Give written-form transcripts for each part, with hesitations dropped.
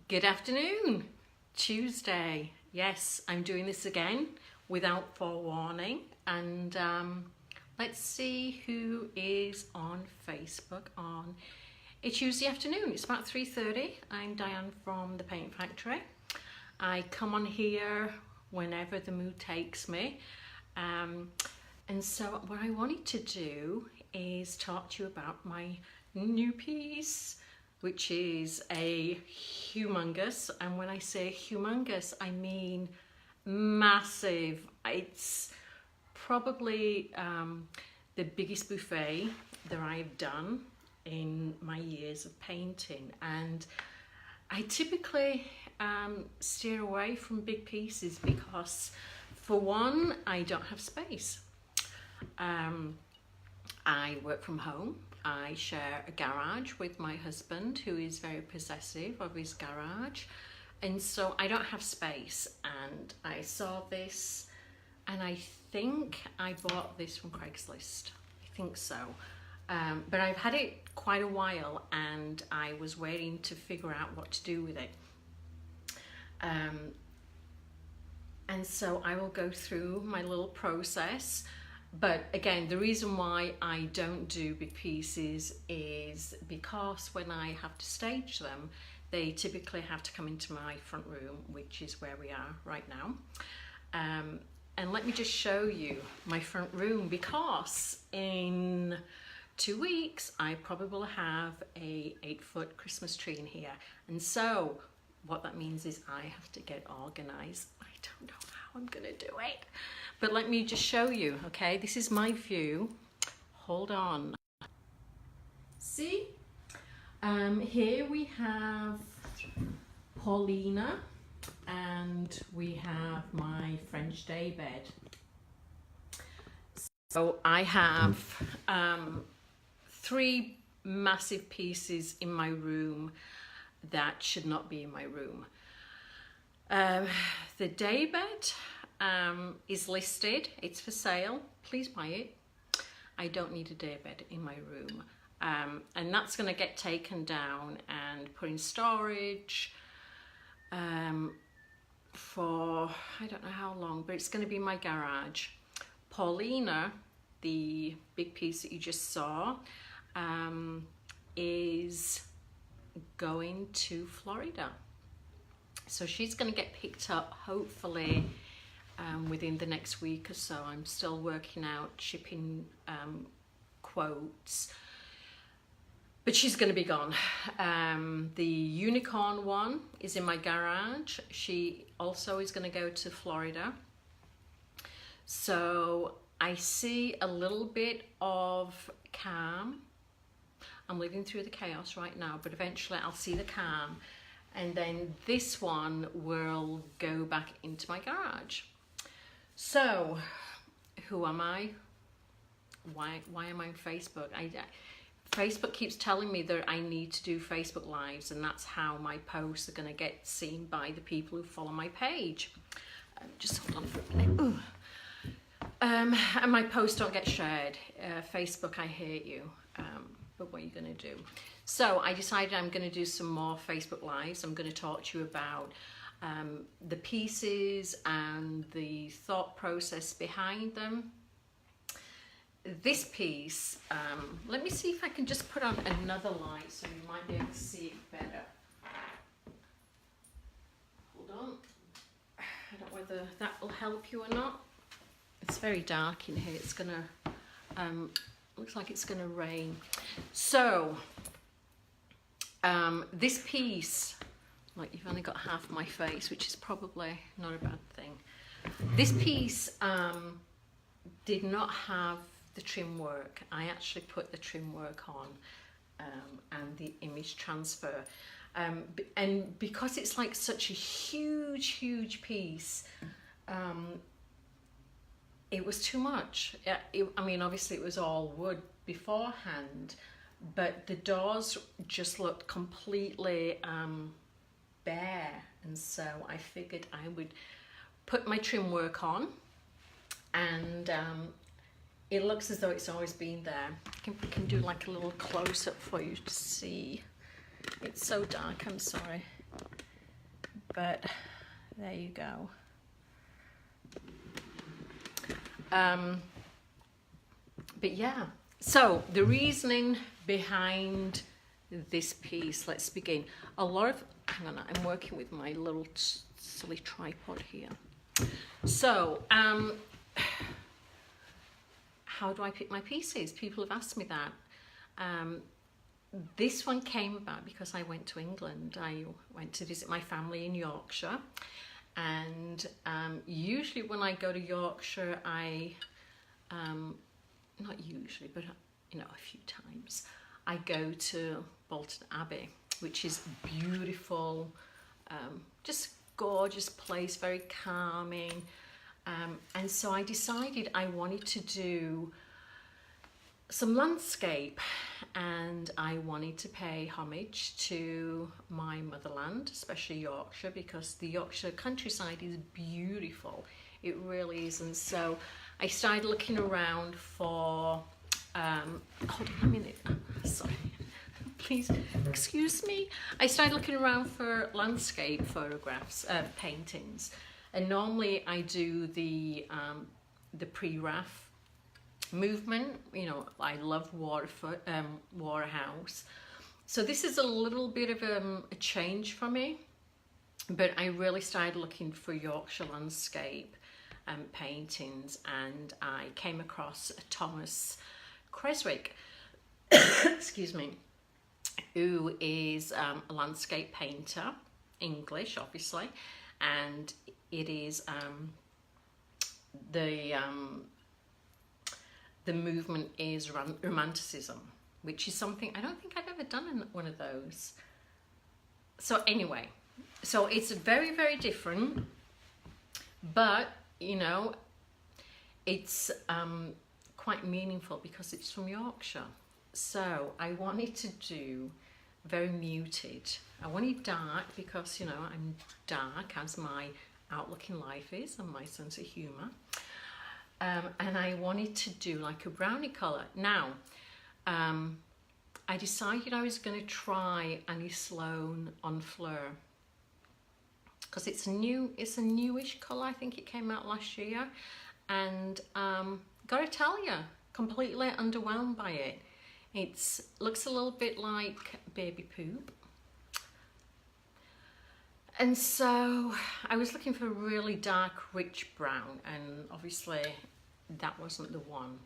Good afternoon, Tuesday. Yes, I'm doing this again without forewarning, and let's see who is on Facebook on a Tuesday afternoon. It's about 3:30. I'm Diane from the Paint Factory. I come on here whenever the mood takes me, and so what I wanted to do is talk to you about my new piece, which is a humongous, and when I say humongous, I mean massive. It's probably the biggest buffet that I've done in my years of painting, and I typically steer away from big pieces because, for one, I don't have space. I work from home. I share a garage with my husband, who is very possessive of his garage, and so I don't have space. And I saw this, and I think I bought this from Craigslist. I think so. But I've had it quite a while, and I was waiting to figure out what to do with it. And so I will go through my little process. But again, the reason why I don't do big pieces is because when I have to stage them, they typically have to come into my front room, which is where we are right now. And let me just show you my front room, because in 2 weeks, I probably will have a 8-foot Christmas tree in here. And so what that means is I have to get organized. I don't know how I'm gonna do it. But let me just show you, okay? This is my view. Hold on. See? Here we have Paulina, and we have my French daybed. So I have 3 massive pieces in my room that should not be in my room. The daybed is listed. It's for sale. Please buy it. I don't need a daybed in my room, and that's going to get taken down and put in storage for I don't know how long, but it's going to be in my garage. Paulina, the big piece that you just saw, is going to Florida, so she's going to get picked up hopefully within the next week or so. I'm still working out shipping quotes, but she's going to be gone. The unicorn one is in my garage. She also is going to go to Florida. So I see a little bit of calm. I'm living through the chaos right now, but eventually I'll see the calm. And then this one will go back into my garage. So, who am I? Why am I on Facebook? Facebook keeps telling me that I need to do Facebook Lives, and that's how my posts are going to get seen by the people who follow my page. Just hold on for a minute. Ooh. And my posts don't get shared. Facebook, I hate you. But what are you going to do? So I decided I'm going to do some more Facebook Lives. I'm going to talk to you about the pieces and the thought process behind them. This piece, let me see if I can just put on another light so you might be able to see it better. Hold on. I don't know whether that will help you or not. It's very dark in here. It's gonna, looks like it's gonna rain. So, this piece, like, you've only got half my face, which is probably not a bad thing. This piece did not have the trim work. I actually put the trim work on and the image transfer. And because it's like such a huge piece, it was too much. I mean, obviously it was all wood beforehand, but the doors just looked completely bare, and so I figured I would put my trim work on, and it looks as though it's always been there. I can do like a little close-up for you to see. It's so dark, I'm sorry. but there you go. But yeah, so the reasoning behind this piece, let's begin. A lot of, hang on, I'm working with my little silly tripod here. So, how do I pick my pieces? People have asked me that. This one came about because I went to England. I went to visit my family in Yorkshire, and usually when I go to Yorkshire, not usually, but you know, a few times, I go to Bolton Abbey, which is beautiful, just gorgeous place, very calming. And so I decided I wanted to do some landscape, and I wanted to pay homage to my motherland, especially Yorkshire, because the Yorkshire countryside is beautiful. It really is. And so I started looking around for, hold on a minute, sorry, please excuse me. I started looking around for landscape photographs, paintings, and normally I do the pre-RAF movement. You know, I love Waterhouse. So this is a little bit of a change for me, but I really started looking for Yorkshire landscape paintings, and I came across Thomas Creswick, excuse me, who is a landscape painter, English obviously, and it is the movement is romanticism, which is something I don't think I've ever done in one of those. So anyway, so it's very, very different, but you know, it's quite meaningful because it's from Yorkshire. So I wanted to do very muted. I wanted dark because, you know, I'm dark as my outlook in life is and my sense of humour. And I wanted to do like a brownie colour. Now, I decided I was going to try Annie Sloan on Fleur, because it's a newish colour. I think it came out last year, and gotta tell you, completely underwhelmed by it. It looks a little bit like baby poop, and so I was looking for a really dark, rich brown, and obviously that wasn't the one.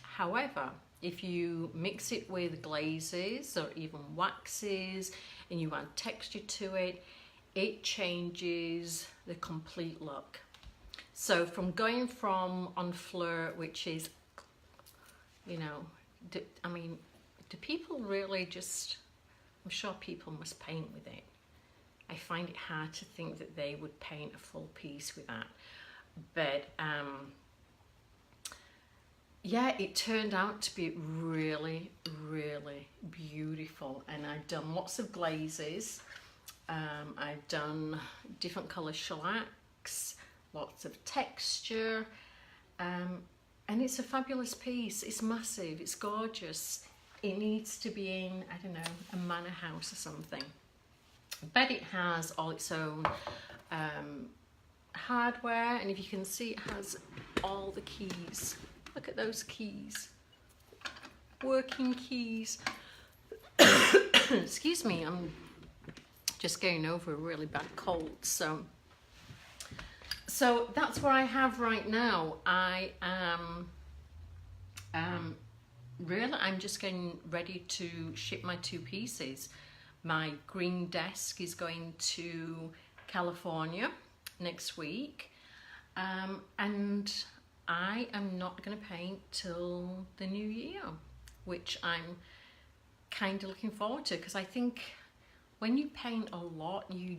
However, if you mix it with glazes or even waxes and you add texture to it, it changes the complete look. So from going from on Fleur, which is, you know, do people really just, I'm sure people must paint with it. I find it hard to think that they would paint a full piece with that. But yeah, it turned out to be really, really beautiful. And I've done lots of glazes. I've done different colour shellacs, lots of texture, and it's a fabulous piece. It's massive, it's gorgeous. It needs to be in, I don't know, a manor house or something. But it has all its own hardware, and if you can see, it has all the keys. Look at those keys, working keys. Excuse me, I'm just getting over a really bad cold. So that's what I have right now. I am really, I'm just getting ready to ship my two pieces. My green desk is going to California next week, and I am not going to paint till the new year, which I'm kind of looking forward to, because I think when you paint a lot, you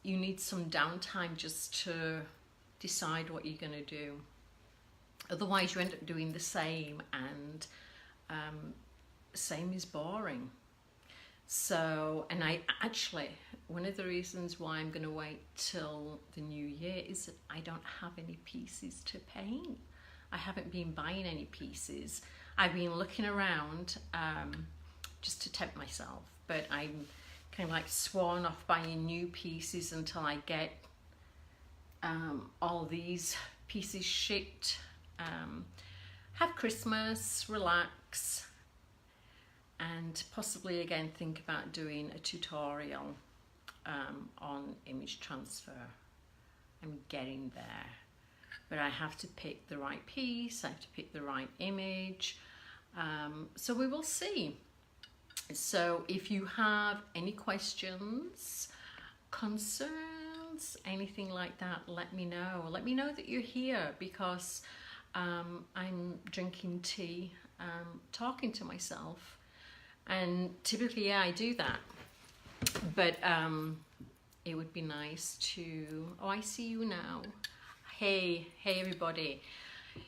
need some downtime just to decide what you're going to do. Otherwise you end up doing the same, and same is boring. So, and I actually, one of the reasons why I'm going to wait till the new year is that I don't have any pieces to paint. I haven't been buying any pieces. I've been looking around just to tempt myself, but I'm kind of like sworn off buying new pieces until I get all these pieces shipped. Have Christmas, relax, and possibly again think about doing a tutorial on image transfer. I'm getting there, but I have to pick the right piece, I have to pick the right image, so we will see. So if you have any questions, concerns, anything like that, let me know. Let me know that you're here, because I'm drinking tea, talking to myself, and typically, yeah, I do that, but it would be nice to, oh, I see you now. Hey everybody.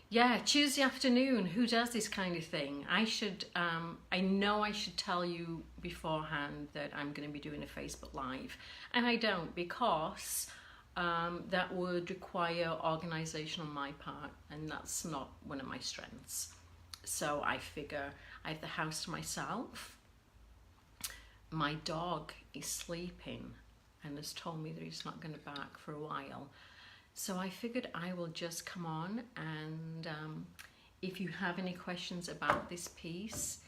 Yeah, Tuesday afternoon, who does this kind of thing? I should, I know I should tell you beforehand that I'm going to be doing a Facebook Live, and I don't, because that would require organisation on my part, and that's not one of my strengths. So I figure I have the house to myself. My dog is sleeping and has told me that he's not going to bark for a while. So I figured I will just come on, and if you have any questions about this piece,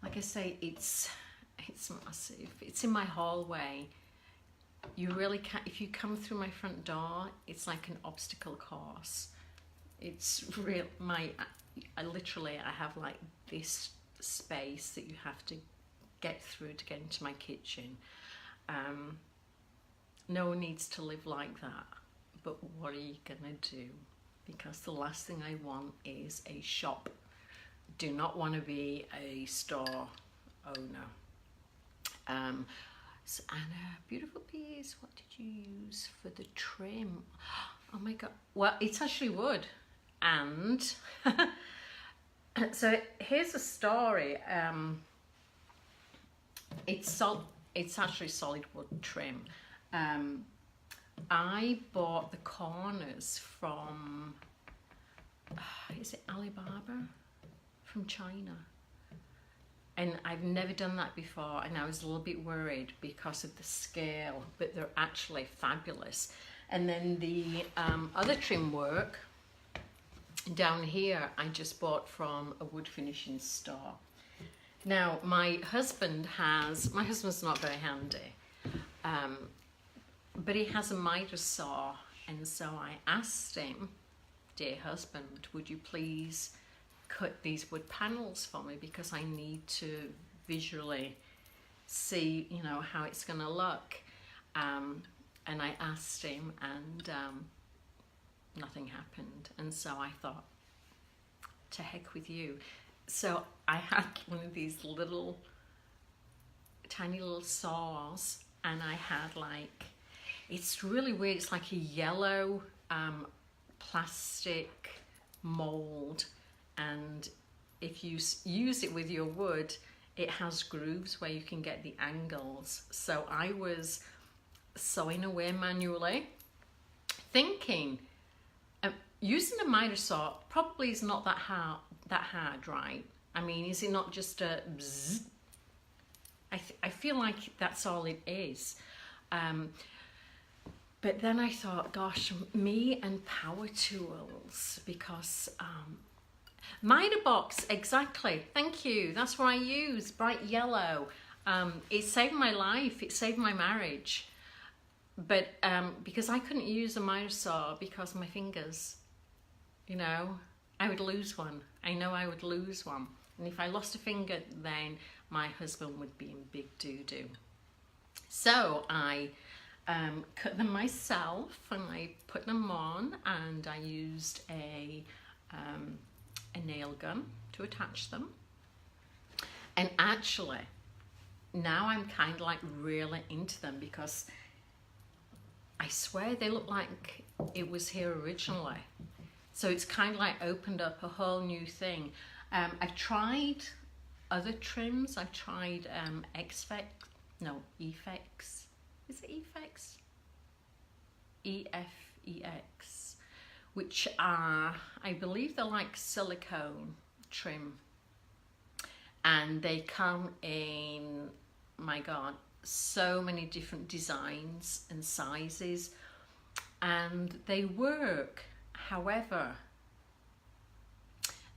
like I say, it's massive. It's in my hallway. You really can't, if you come through my front door, it's like an obstacle course. It's real, I literally, I have like this space that you have to get through to get into my kitchen. No one needs to live like that. But what are you gonna do? Because the last thing I want is a shop. Do not want to be a store owner. So Anna, beautiful piece. What did you use for the trim? Oh my god. Well, it's actually wood. And so here's a story. It's actually solid wood trim. I bought the corners from, is it Alibaba? From China. And I've never done that before, and I was a little bit worried because of the scale, but they're actually fabulous. And then the other trim work down here, I just bought from a wood finishing store. Now, my husband's not very handy. But he has a miter saw, and so I asked him, dear husband, would you please cut these wood panels for me, because I need to visually see, you know, how it's going to look. And I asked him, and nothing happened. And so I thought, to heck with you. So I had one of these little, tiny little saws, and I had like, it's really weird, it's like a yellow plastic mold, and if you use it with your wood, it has grooves where you can get the angles. So I was sawing away manually, thinking, using a miter saw probably is not that hard, right? I mean, is it not just a bzzz? I feel like that's all it is. But then I thought, gosh, me and power tools, because miter box, exactly, thank you, that's what I use, bright yellow. It saved my life, it saved my marriage. But because I couldn't use a miter saw because my fingers, you know, I would lose one. I know I would lose one. And if I lost a finger, then my husband would be in big doo-doo. So I cut them myself, and I put them on, and I used a nail gun to attach them. And actually, now I'm kind of like really into them, because I swear they look like it was here originally. So it's kind of like opened up a whole new thing. I've tried other trims. I've tried Efex. Is it Efex? EFEX, which are, I believe they're like silicone trim. And they come in, my God, so many different designs and sizes, and they work. However,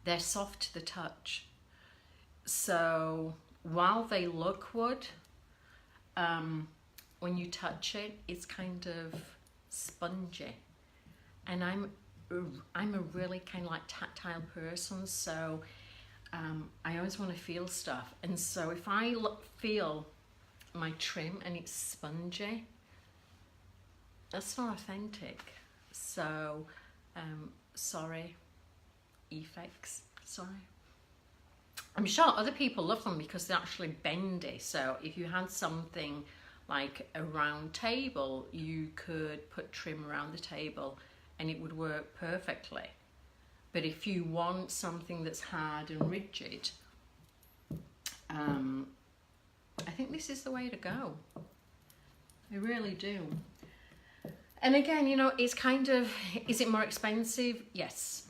they're soft to the touch. So while they look wood, when you touch it, it's kind of spongy. And I'm a really kind of like tactile person, so I always want to feel stuff. And so if I feel my trim and it's spongy, that's not authentic. So sorry, Effects, sorry. I'm sure other people love them because they're actually bendy. So if you had something like a round table, you could put trim around the table and it would work perfectly. But if you want something that's hard and rigid, I think this is the way to go. I really do. And again, you know, it's kind of, is it more expensive? Yes,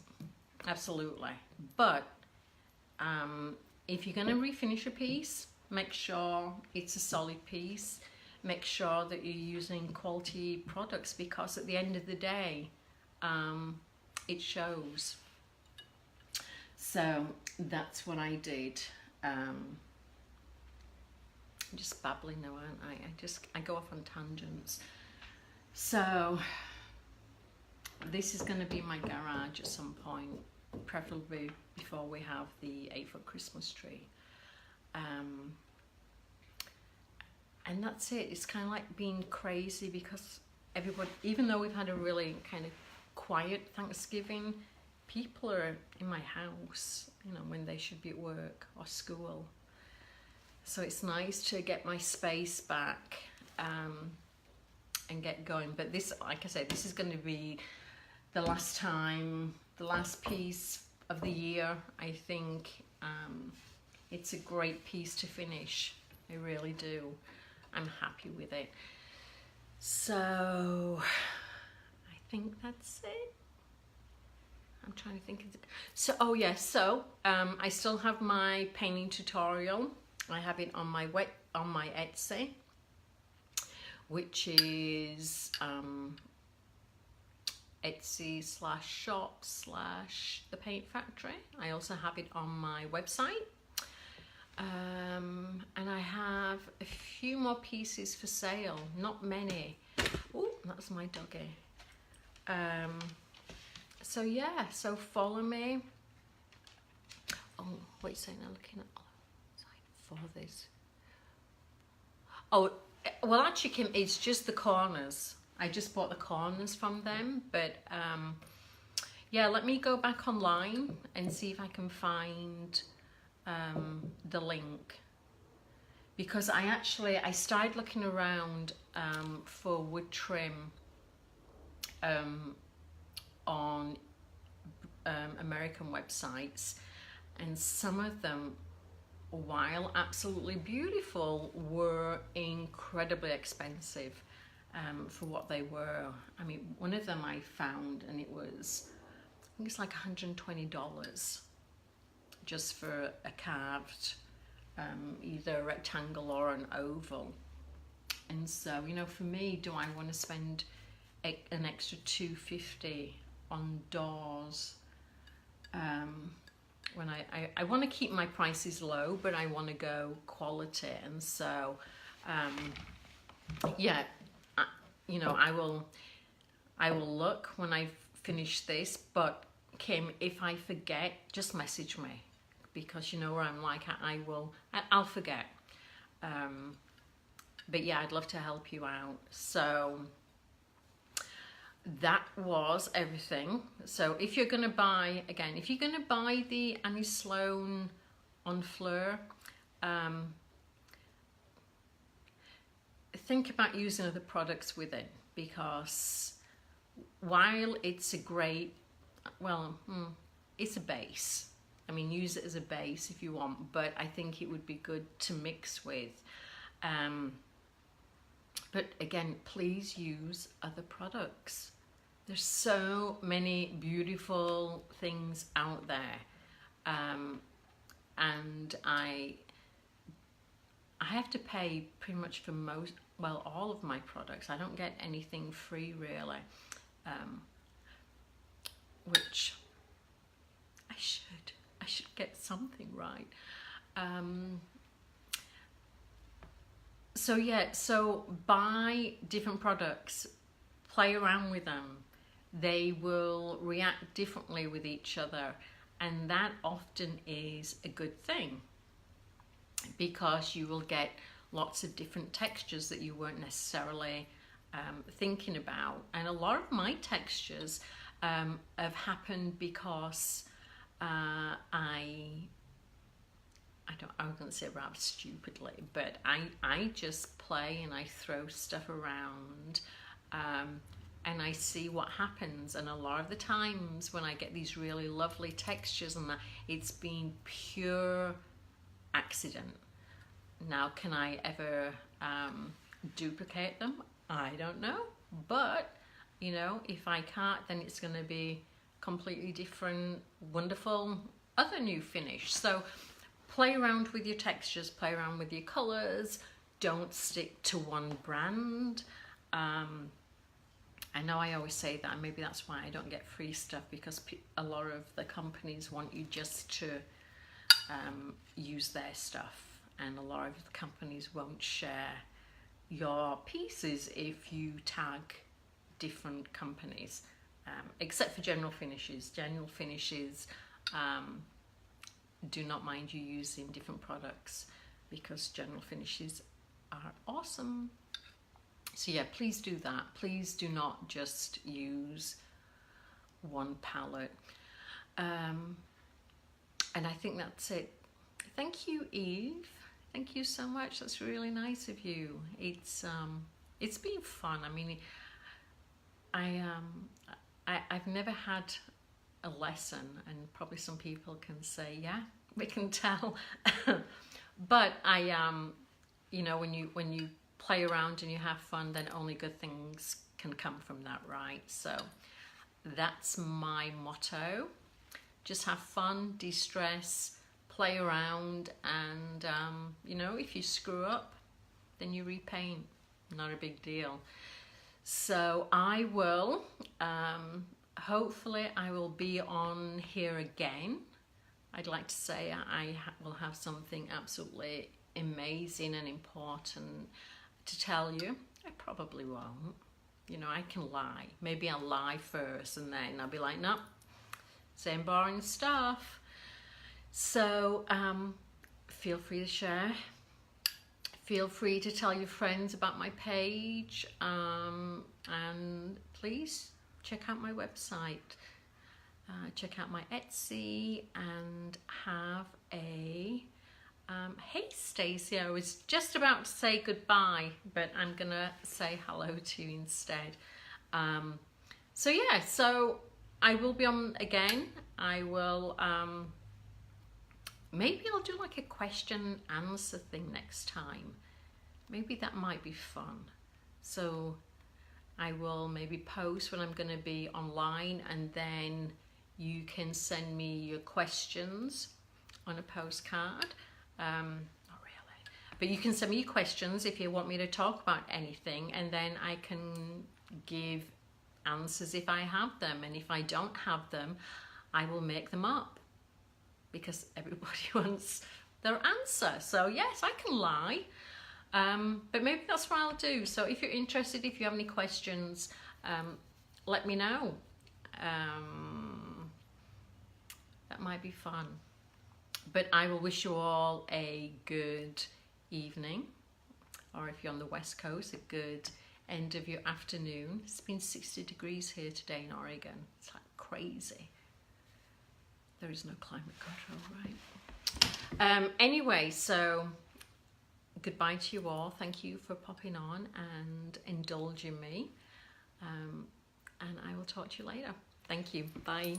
absolutely. But if you're going to refinish a piece, make sure it's a solid piece. Make sure that you're using quality products, because at the end of the day, it shows. So that's what I did. I'm just babbling now, aren't I? I go off on tangents. So this is going to be my garage at some point, preferably before we have the 8-foot Christmas tree. And that's it. It's kind of like being crazy because everybody, even though we've had a really kind of quiet Thanksgiving, people are in my house, you know, when they should be at work or school. So it's nice to get my space back and get going. But this, like I said, this is going to be the last time, the last piece of the year. I think it's a great piece to finish. I really do. I'm happy with it. So I think that's it. I'm trying to think of it. So, oh yes, so I still have my painting tutorial. I have it on my Etsy, which is Etsy/shop/The Paint Factory. I also have it on my website. And I have a few more pieces for sale, not many. Oh, that's my doggy. So yeah, so follow me. Oh, wait a second, I'm looking at for this. Oh, well actually Kim, it's just the corners. I just bought the corners from them, but yeah, let me go back online and see if I can find the link, because I started looking around for wood trim on American websites, and some of them, while absolutely beautiful, were incredibly expensive for what they were. I mean, one of them I found, and it was, I think it's like $120 just for a carved either a rectangle or an oval. And so, you know, for me, do I want to spend an extra $250 on doors when I want to keep my prices low, but I want to go quality? And so yeah, you know, I will look when I finish this. But Kim, if I forget, just message me, because you know where I'm like, I'll forget. But yeah, I'd love to help you out. So that was everything. So if you're going to buy, again, if you're going to buy the Annie Sloan on Fleur, think about using other products with it, because while it's a great, well, it's a base. I mean, use it as a base if you want, but I think it would be good to mix with. But again, please use other products. There's so many beautiful things out there. And I I have to pay pretty much for most, well, all of my products. I don't get anything free really, which I should get something right. So yeah, so buy different products, play around with them. They will react differently with each other, and that often is a good thing, because you will get lots of different textures that you weren't necessarily thinking about. And a lot of my textures have happened because I was going to say rather stupidly, but I just play and I throw stuff around, and I see what happens. And a lot of the times when I get these really lovely textures and that, it's been pure accident. Now, can I ever duplicate them? I don't know, but you know, if I can't, then it's going to be completely different, wonderful other new finish. So play around with your textures, play around with your colors. Don't stick to one brand. I know I always say that, and maybe that's why I don't get free stuff, because a lot of the companies want you just to use their stuff, and a lot of the companies won't share your pieces if you tag different companies, except for General Finishes. General Finishes do not mind you using different products, because General Finishes are awesome. So yeah, please do that. Please do not just use one palette. And I think that's it. Thank you, Eve. Thank you so much. That's really nice of you. It's been fun. I mean, I've never had a lesson, and probably some people can say, yeah, we can tell. But you know, when you play around and you have fun, then only good things can come from that, right? So that's my motto. Just have fun, de-stress, play around, and you know, if you screw up, then you repaint. Not a big deal. So I will, hopefully I will be on here again. I'd like to say I will have something absolutely amazing and important to tell you. I probably won't. You know, I can lie. Maybe I'll lie first, and then I'll be like, no, same boring stuff. So feel free to share. Feel free to tell your friends about my page, and please check out my website, check out my Etsy, and have a hey Stacey, I was just about to say goodbye, but I'm gonna say hello to you instead. So yeah, so I will be on again. I will maybe I'll do like a question answer thing next time. Maybe that might be fun. So I will maybe post when I'm going to be online, and then you can send me your questions on a postcard. Not really, but you can send me your questions if you want me to talk about anything, and then I can give answers if I have them, and if I don't have them, I will make them up, because everybody wants their answer. So yes, I can lie, but maybe that's what I'll do. So if you're interested, if you have any questions, let me know. That might be fun. But I will wish you all a good evening, or if you're on the West Coast, a good end of your afternoon. It's been 60 degrees here today in Oregon. It's like crazy. There is no climate control, right? Anyway, so goodbye to you all. Thank you for popping on and indulging me. And I will talk to you later. Thank you. Bye.